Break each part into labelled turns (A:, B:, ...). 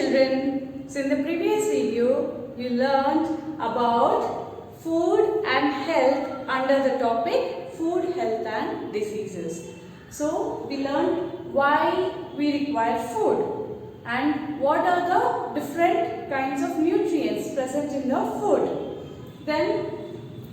A: children, so in the previous video you learned about food and health under the topic food, health and diseases. So we learned why we require food and what are the different kinds of nutrients present in the food. Then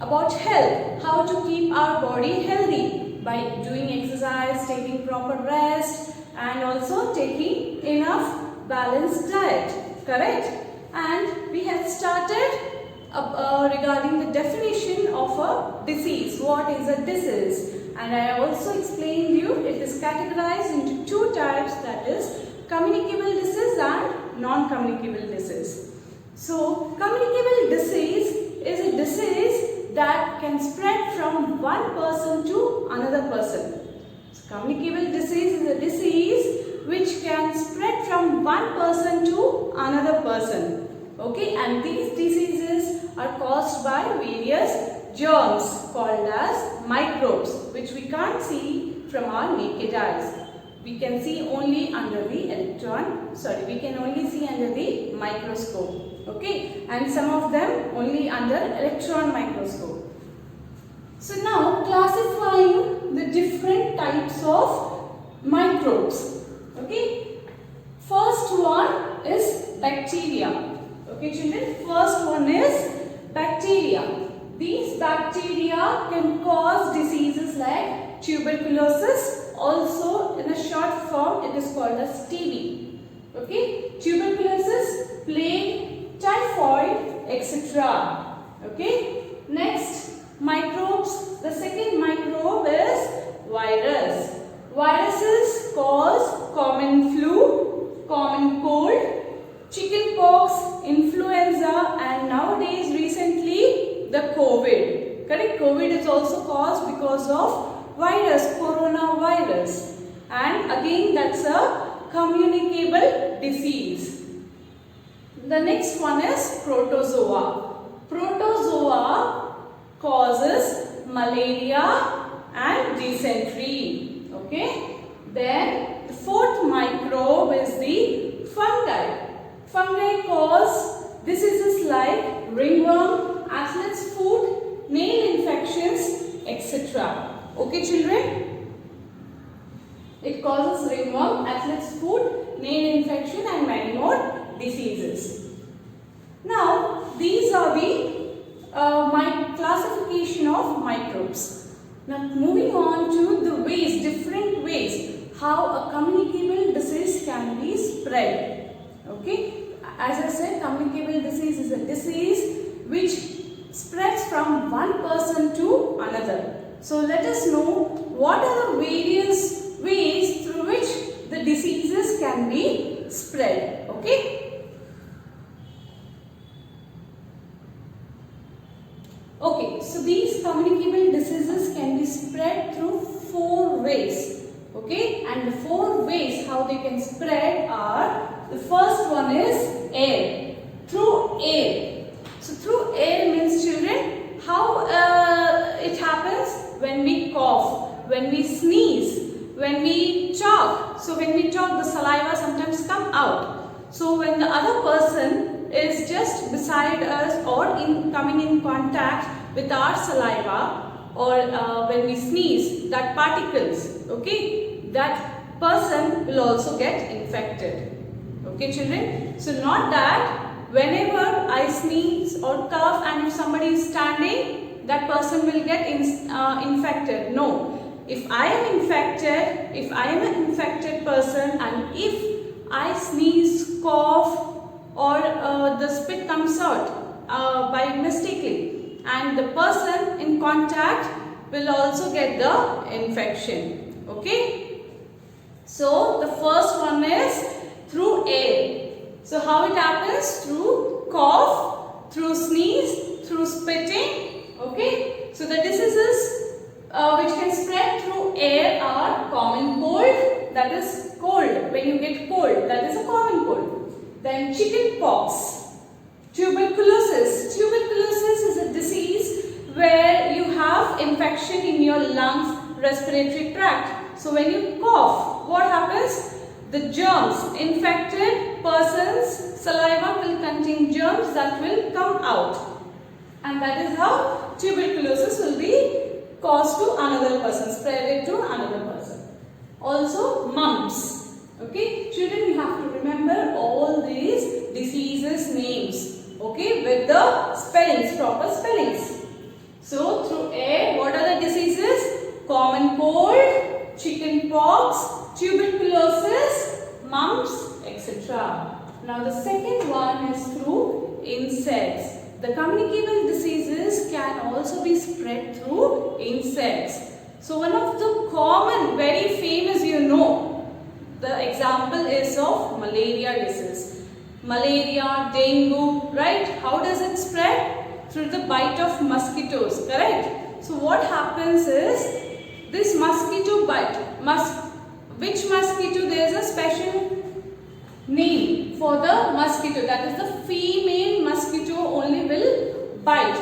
A: about health, how to keep our body healthy by doing exercise, taking proper rest and also taking enough balanced diet, correct? And we have started regarding the definition of a disease. What is a disease? And I also explained you it is categorized into two types, that is communicable disease and non-communicable disease. So communicable disease is a disease that can spread from one person to another person. So communicable disease is a disease which can spread from one person to another person. Okay, and these diseases are caused by various germs called as microbes, which we can't see from our naked eyes. We can see only under the we can only see under the microscope. Okay, and some of them only under electron microscope. So now classifying the different types of microbes. Okay, first one is bacteria. Okay children, first one is bacteria. These bacteria can cause diseases like tuberculosis. Also in a short form it is called as TB. Okay, tuberculosis, plague, typhoid, etc. Okay, next microbes. The second microbe is virus. Viruses cause common flu, common cold, chicken pox, influenza and nowadays recently the COVID. Correct? COVID is also caused because of virus, coronavirus, and again that's a communicable disease. The next one is protozoa. Protozoa causes malaria and dysentery. Okay. Then the fourth microbe is the fungi. Fungi cause diseases like ringworm, athlete's foot, nail infections, etc. Okay children? It causes ringworm, athlete's foot, nail infection and many more diseases. Now these are the classification of microbes. Now moving on to the ways, different ways how a communicable disease can be spread. Okay, as I said, communicable disease is a disease which spreads from one person to another. So let us know what are the various ways through which the diseases can be spread. Okay. Okay, so these communicable diseases can be spread through four ways. Okay, and the four ways how they can spread are, the first one is air. Through air. So through air means children, how it happens when we cough, when we sneeze, when we talk. So when we talk, the saliva sometimes come out. So when the other person is just beside us or coming in contact with our saliva, or when we sneeze, that particles, okay, that person will also get infected. Okay children, so not that whenever I sneeze or cough and if somebody is standing, that person will get infected. No, if I am infected, if I am an infected person and if I sneeze, cough or the spit comes out by mistakenly, and the person in contact will also get the infection. Okay, so the first one is through air. So how it happens? Through cough, through sneeze, through spitting. Okay, so the diseases which can spread through air are common cold, that is cold, when you get cold, that is a common cold. Then chicken pox, tuberculosis. Tuberculosis is a disease where you have infection in your lungs, respiratory tract. So when you cough, what happens? The germs, infected persons containing germs that will come out, and that is how tuberculosis will be caused to another person, spread it to another person. Also mumps. Okay, children, you have to remember all these diseases names, okay, with the spellings, proper spellings. So through air, what are the diseases? Common cold, chicken pox, tuberculosis, mumps, etc. Now the second one is through insects. The communicable diseases can also be spread through insects. So one of the common, very famous, the example is of malaria disease. Malaria, dengue, right? How does it spread? Through the bite of mosquitoes, correct? So what happens is, this mosquito bite, which mosquito, there is a special name for the mosquito, that is the female mosquito only will bite.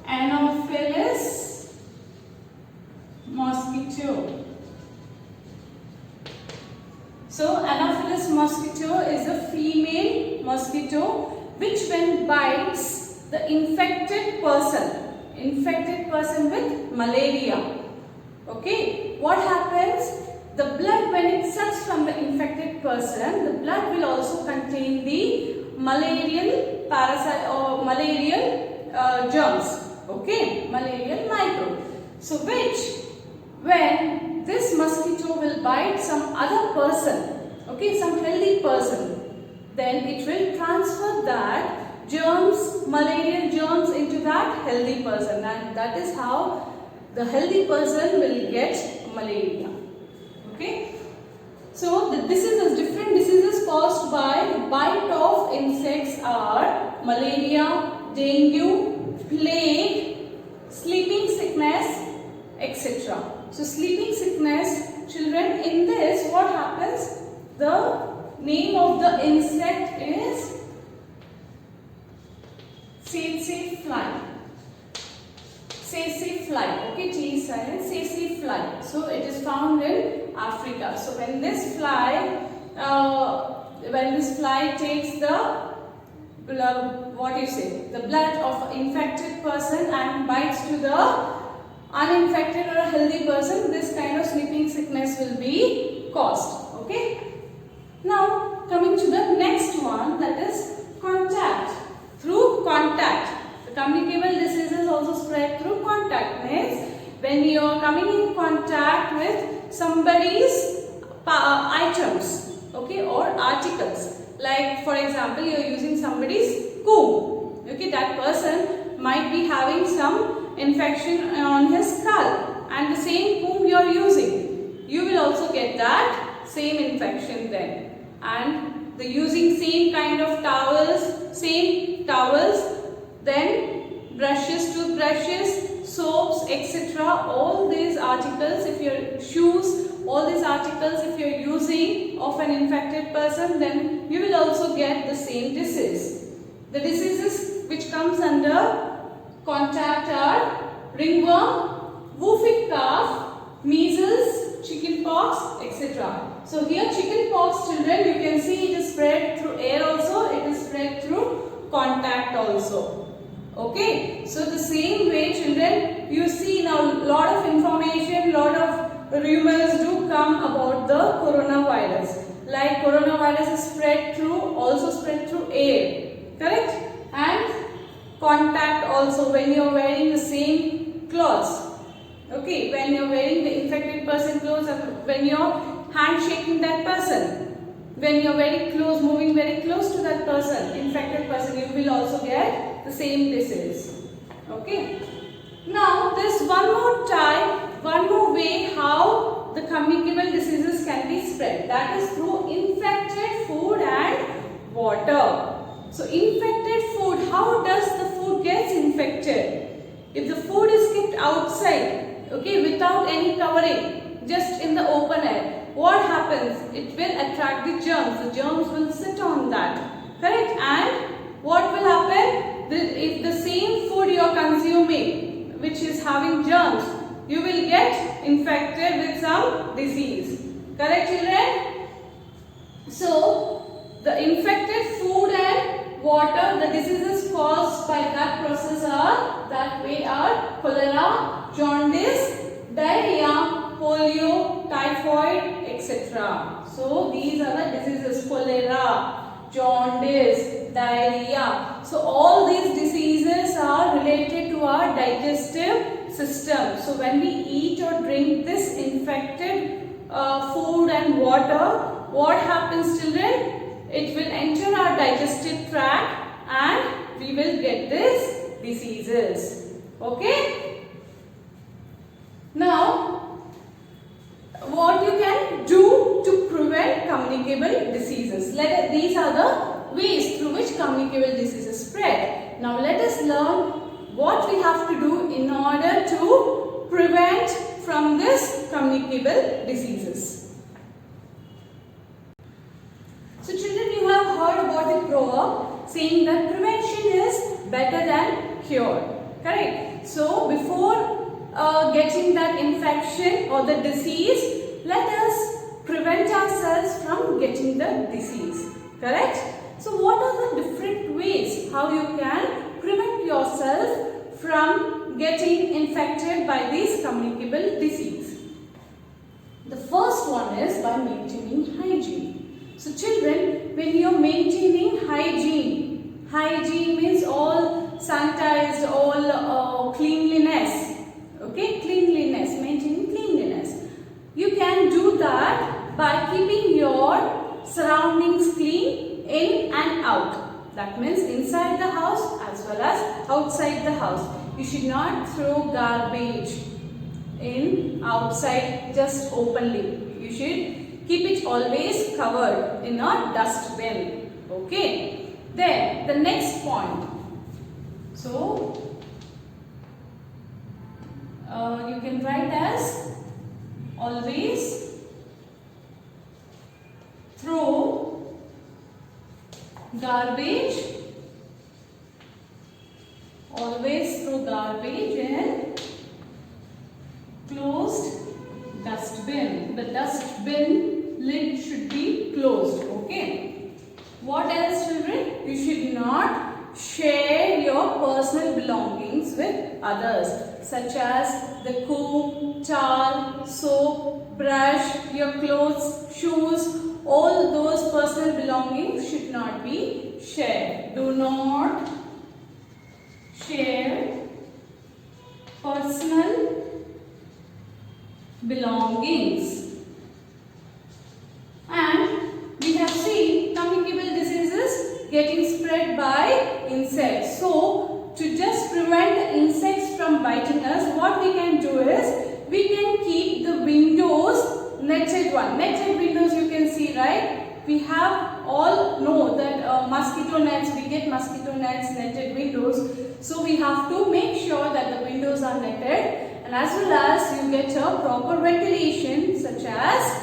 A: Anopheles mosquito. So Anopheles mosquito is a female mosquito which when bites the infected person with malaria. Okay, what happens? The blood, when it sucks from the infected person, the blood will also contain the malarial parasite or malarial germs. Okay, malarial microbe. So when this mosquito will bite some other person, okay, some healthy person, then it will transfer that germs, malarial germs into that healthy person, and that is how the healthy person will get malaria. Okay, so the diseases, different diseases caused by the bite of insects are malaria, dengue, plague, sleeping sickness, etc. So sleeping sickness, children, in this what happens? The name of the insect is tsetse fly. Tsetse fly, okay, T is silent, tsetse fly. So it is found in Africa. So when this fly takes the the blood of infected person and bites to the uninfected or a healthy person, this kind of sleeping sickness will be caused. Okay. Now coming to the next one, that is contact. Through contact. The communicable diseases also spread through contact. Means when you are coming in contact with somebody's items, okay, or articles. Like for example, you are using somebody's comb. Okay, that person might be having some infection on his skull, and the same comb you are using, you will also get that same infection then. And the using same kind of towels, then brushes, toothbrushes, soaps, etc. All these articles, if your shoes, all these articles if you are using of an infected person, then you will also get the same disease. The diseases which comes under contact are ringworm, whooping cough, measles, chickenpox, etc. So here chickenpox, children, you can see it is spread through air also, it is spread through contact also. Okay, so the same way, children, you see now lot of information, lot of rumors do come about the coronavirus. Like coronavirus is also spread through air, correct? And contact also, when you are wearing the same clothes. Okay, when you are wearing the infected person clothes, when you are handshaking that person, when you are very close, moving very close to that person, infected person, you will also get the same disease. Okay. Now this one more way how the communicable diseases can be spread, that is through infected food and water. So infected food, how does the food gets infected? If the food is kept outside, okay, without any covering, just in the open air, what happens? It will attract the germs. The germs will sit on that, correct? And what will happen? If the same food you are consuming, which is having germs, you will get infected with some disease, correct, children? So the infected food and water, the diseases caused by that process are cholera, jaundice, diarrhea, polio, typhoid, etc. So these are the diseases: cholera, jaundice, diarrhea. So all these diseases are related to our digestive system. So when we eat or drink this infected food and water, what happens, children? It will enter our digestive tract and we will get these diseases. Okay? Now, what you can do to prevent communicable diseases? These are the ways through which communicable diseases spread. Now, let us learn what we have to do in order to prevent from this communicable diseases. So children, you have heard about the proverb saying that prevention is better than cure. Correct? So before getting that infection or the disease, let us prevent ourselves from getting the disease. Correct? So what are the different ways how you can prevent yourself from getting infected by this communicable disease? The first one is by maintaining hygiene. So children, when you are maintaining hygiene means all sanitized, all cleanliness. Okay, cleanliness, maintaining cleanliness. You can do that by keeping your surroundings clean in and out. That means inside the house as well as outside the house. You should not throw garbage in outside just openly. You should keep it always covered in a dustbin. Okay. Then the next point. So you can write as always throw garbage. Always throw garbage in closed dustbin. The dustbin lid should be closed. Okay. What else, children? You should not share your personal belongings with others, such as the comb, towel, soap, brush, your clothes, shoes. All those personal belongings should not be shared. Do not share personal belongings. And we have seen communicable diseases getting spread by insects. So to just prevent the insects from biting us, what we can do is we can keep the windows netted one. Netted windows you can see, right? We have all know that mosquito nets, we get mosquito nets, netted windows. So we have to make sure that the windows are netted, and as well as you get a proper ventilation, such as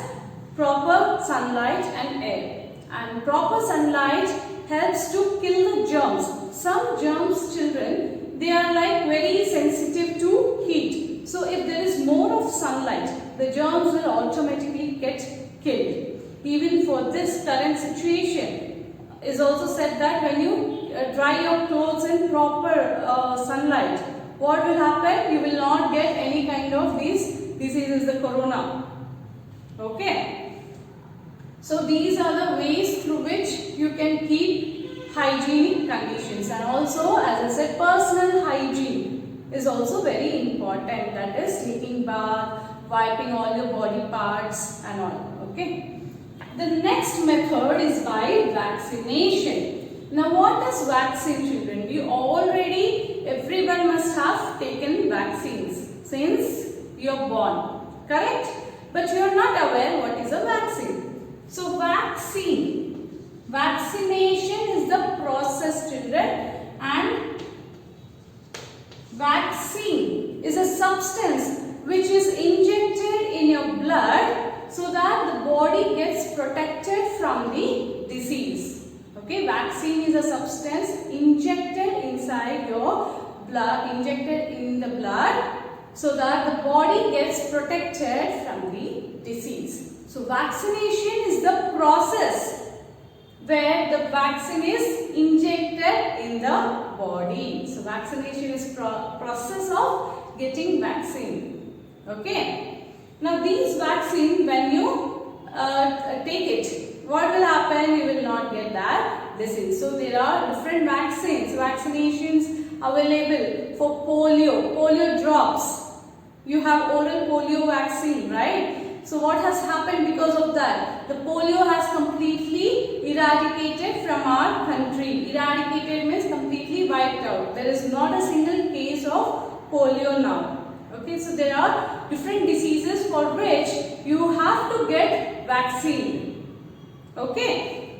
A: proper sunlight and air. And proper sunlight helps to kill the germs. Some germs, children, they are like very sensitive to heat. So if there is more of sunlight, the germs will automatically get killed. Even for this current situation, is also said that when you dry your clothes in proper sunlight, what will happen? You will not get any kind of these diseases, the corona. Okay. So these are the ways through which you can keep hygienic conditions. And also, as I said, personal hygiene is also very important. That is taking bath, wiping all your body parts and all. Okay. The next method is by vaccination. Now what is vaccine, children? You already, everyone must have taken vaccines since you are born. Correct? But you are not aware what is a vaccine. So vaccination is the process, children, and vaccine is a substance which is injected in your blood so that the body gets protected from the disease. Okay, vaccine is a substance injected inside your blood, injected in the blood so that the body gets protected from the disease. So vaccination is the process where the vaccine is injected in the body. So vaccination is process of getting vaccine. Okay. Now these vaccine, when you take it, what will happen? You will not get that disease. So there are different vaccinations available for polio drops. You have oral polio vaccine, right? So what has happened because of that? The polio has completely eradicated from our country. Eradicated means completely wiped out. There is not a single case of polio now. Okay, so there are different diseases for which you have to get vaccine. Okay,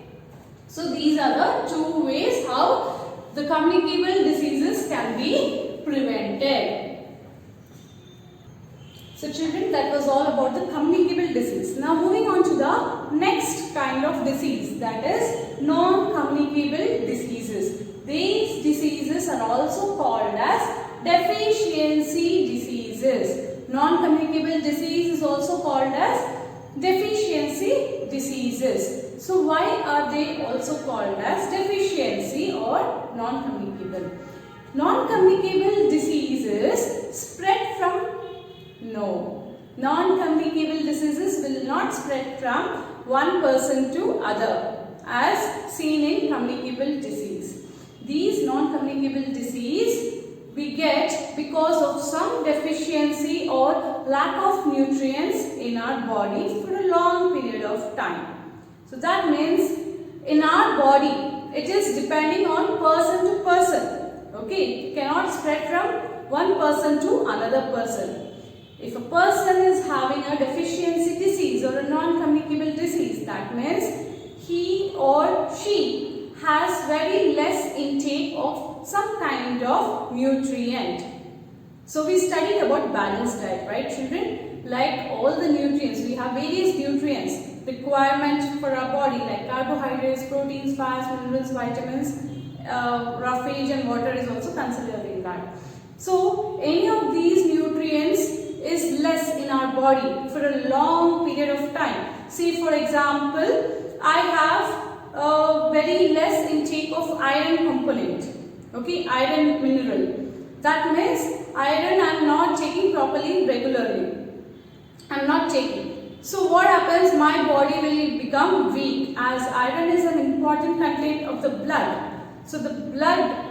A: so these are the two ways how the communicable diseases can be prevented. So children, that was all about the communicable disease. Now moving on to the next kind of disease, that is non-communicable diseases. These diseases are also called as deficiency diseases. Non-communicable disease is also called as deficiency diseases. So why are they also called as deficiency or non-communicable? Non-communicable diseases spread from non-communicable diseases will not spread from one person to other as seen in communicable disease. These non-communicable disease we get because of some deficiency or lack of nutrients in our body for a long period of time. So that means in our body it is depending on person to person. Okay, it cannot spread from one person to another person. If a person is having a deficiency disease or a non-communicable disease, that means he or she has very less intake of some kind of nutrient. So we studied about balanced diet, right children? Like all the nutrients, we have various nutrients requirement for our body like carbohydrates, proteins, fats, minerals, vitamins, roughage and water is also considered in that. So any of these nutrients is less in our body for a long period of time. See, for example, I have very less intake of iron component. Okay, iron mineral. That means iron I am not taking properly regularly. I am not taking. So what happens? My body will become weak as iron is an important content of the blood. So the blood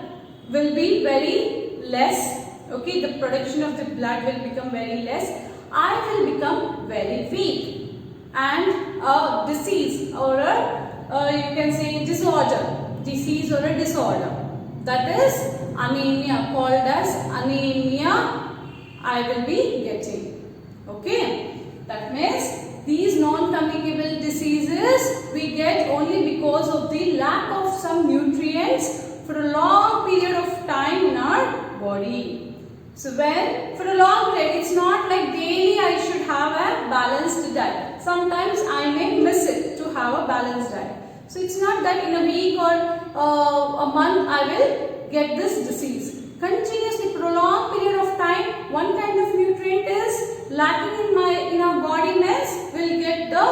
A: will be very less. Okay, the production of the blood will become very less. I will become very weak and a disease or a you can say disease or a disorder, that is anemia, called as anemia I will be getting. Okay, that means these non-communicable diseases we get only because of the lack of some nutrients for a long period of time in our body. So when for a long period, it's not like daily I should have a balanced diet. Sometimes I may miss it to have a balanced diet. So it's not that in a week or a month I will get this disease. Continuously prolonged period of time, one kind of nutrient is lacking in our body means will get the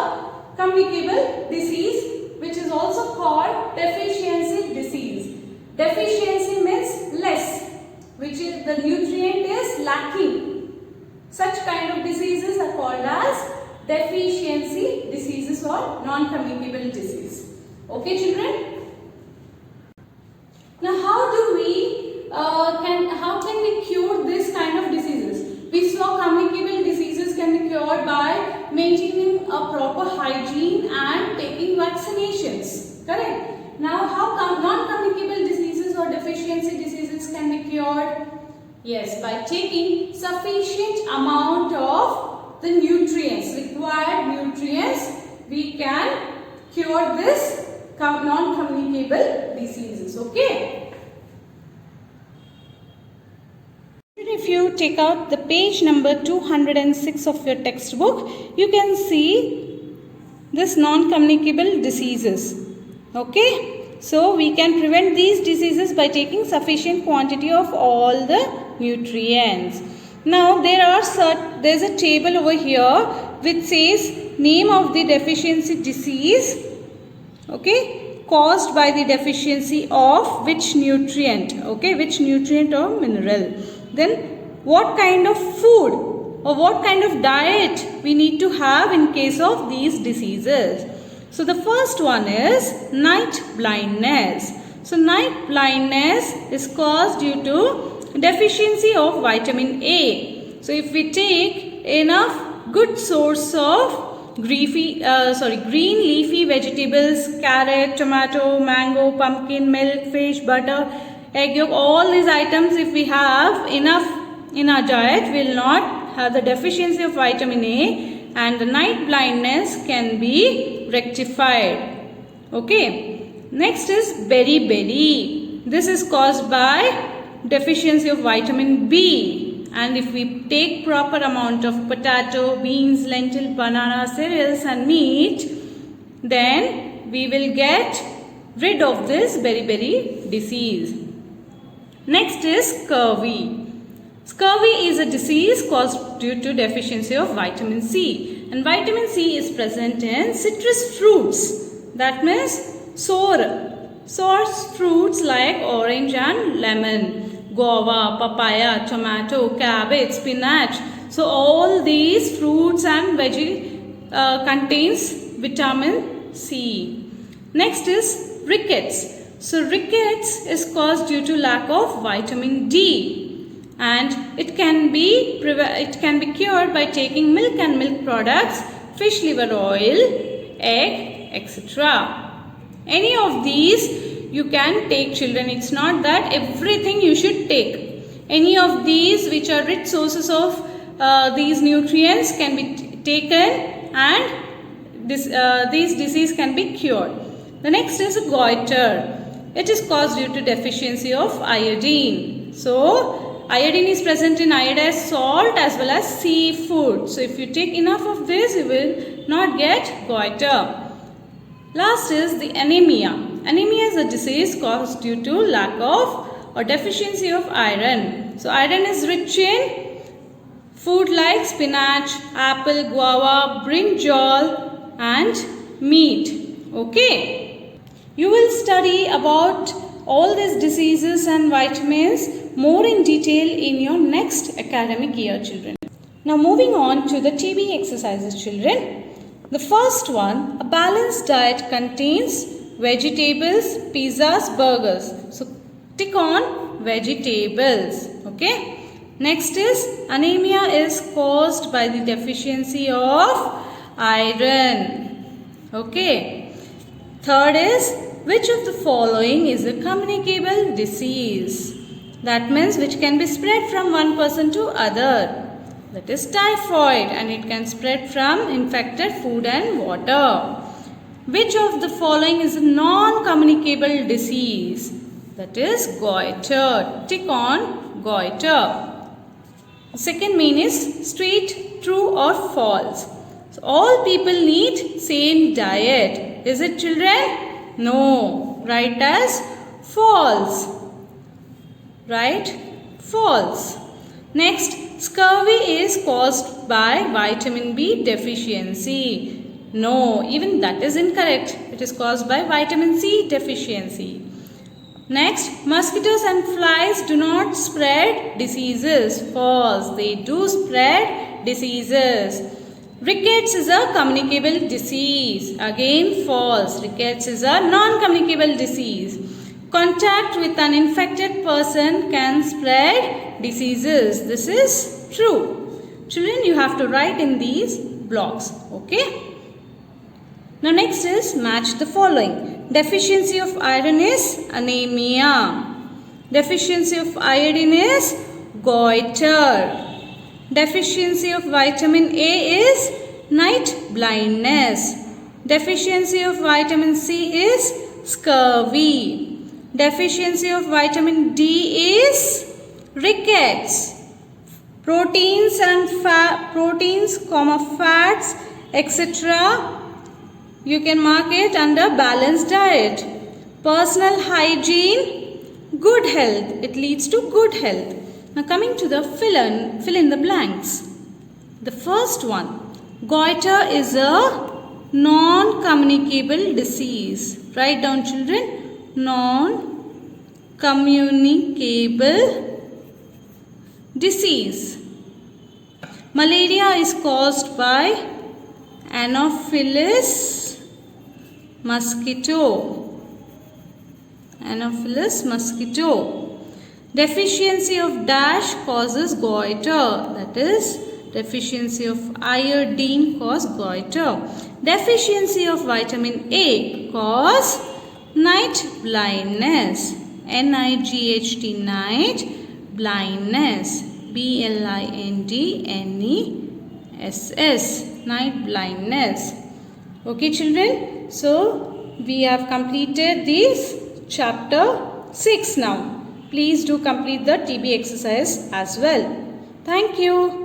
A: communicable disease, which is also called deficiency disease. Deficiency means less, which is the nutrient is lacking. Such kind of diseases are called as deficiency diseases or non-communicable disease. Okay children? Now how can we cure this kind of diseases? We saw communicable diseases can be cured by maintaining a proper hygiene and taking vaccinations. Correct? Now how non-communicable diseases or deficiency diseases can be cured? Yes, by taking sufficient amount of the nutrients, required nutrients, we can cure this non-communicable diseases. Okay. If you take out the page number 206 of your textbook, you can see this non-communicable diseases. Okay. So we can prevent these diseases by taking sufficient quantity of all the nutrients. Now there's a table over here which says name of the deficiency disease. Okay. caused by the deficiency of which nutrient? Okay, which nutrient or mineral? Then what kind of food or what kind of diet we need to have in case of these diseases? So the first one is night blindness. So night blindness is caused due to deficiency of vitamin A. So if we take enough good source of green leafy vegetables, carrot, tomato, mango, pumpkin, milk, fish, butter, egg yolk, all these items, if we have enough in our diet, we will not have the deficiency of vitamin A, and the night blindness can be rectified. Okay. Next is beriberi. This is caused by deficiency of vitamin B. And if we take proper amount of potato, beans, lentil, banana, cereals and meat, then we will get rid of this beriberi disease. Next is scurvy. Scurvy is a disease caused due to deficiency of vitamin C. And vitamin C is present in citrus fruits. That means sour fruits like orange and lemon. Guava, papaya, tomato, cabbage, spinach. So all these fruits and veggie contains vitamin C. Next is rickets. So rickets is caused due to lack of vitamin D, and it can be cured by taking milk and milk products, fish liver oil, egg, etc. Any of these you can take, children. It's not that everything you should take. Any of these which are rich sources of these nutrients can be taken, and these disease can be cured. The next is goiter. It is caused due to deficiency of iodine. So iodine is present in iodized salt as well as seafood. So if you take enough of this, you will not get goiter. Last is the anemia. Anemia is a disease caused due to lack of or deficiency of iron. So iron is rich in food like spinach, apple, guava, brinjal and meat. Okay. You will study about all these diseases and vitamins more in detail in your next academic year, children. Now moving on to the TB exercises, children. The first one, a balanced diet contains vegetables, pizzas, burgers. So tick on vegetables. Okay. Next is anemia is caused by the deficiency of iron. Okay. Third is, which of the following is a communicable disease? That means which can be spread from one person to other. That is typhoid, and it can spread from infected food and water. Which of the following is a non-communicable disease? That is goiter. Tick on goiter. The second main is straight, true or false. So all people need same diet. Is it, children? No. Write as false. Right? False. Next, scurvy is caused by vitamin B deficiency. No, even that is incorrect. It is caused by vitamin C deficiency. Next, mosquitoes and flies do not spread diseases. False. They do spread diseases. Rickets is a communicable disease. Again, false. Rickets is a non-communicable disease. Contact with an infected person can spread diseases. This is true. Children, you have to write in these blocks. Okay. Now next is match the following. Deficiency of iron is anemia. Deficiency of iodine is goiter. Deficiency of vitamin A is night blindness. Deficiency of vitamin C is scurvy. Deficiency of vitamin D is rickets. Proteins and fats, etc. You can mark it under balanced diet. Personal hygiene, good health. It leads to good health. Now coming to the fill in the blanks. The first one, goiter is a Non-communicable disease. Write down, children. Non-communicable disease. Malaria is caused by Anopheles mosquito. Anopheles mosquito. Deficiency of dash causes goiter. That is, deficiency of iodine cause goiter. Deficiency of vitamin A cause night blindness. N-I-G-H-T, night blindness. B-L-I-N-D-N-E-S-S, night blindness. Okay, children. So, we have completed this chapter 6 now. Please do complete the TB exercise as well. Thank you.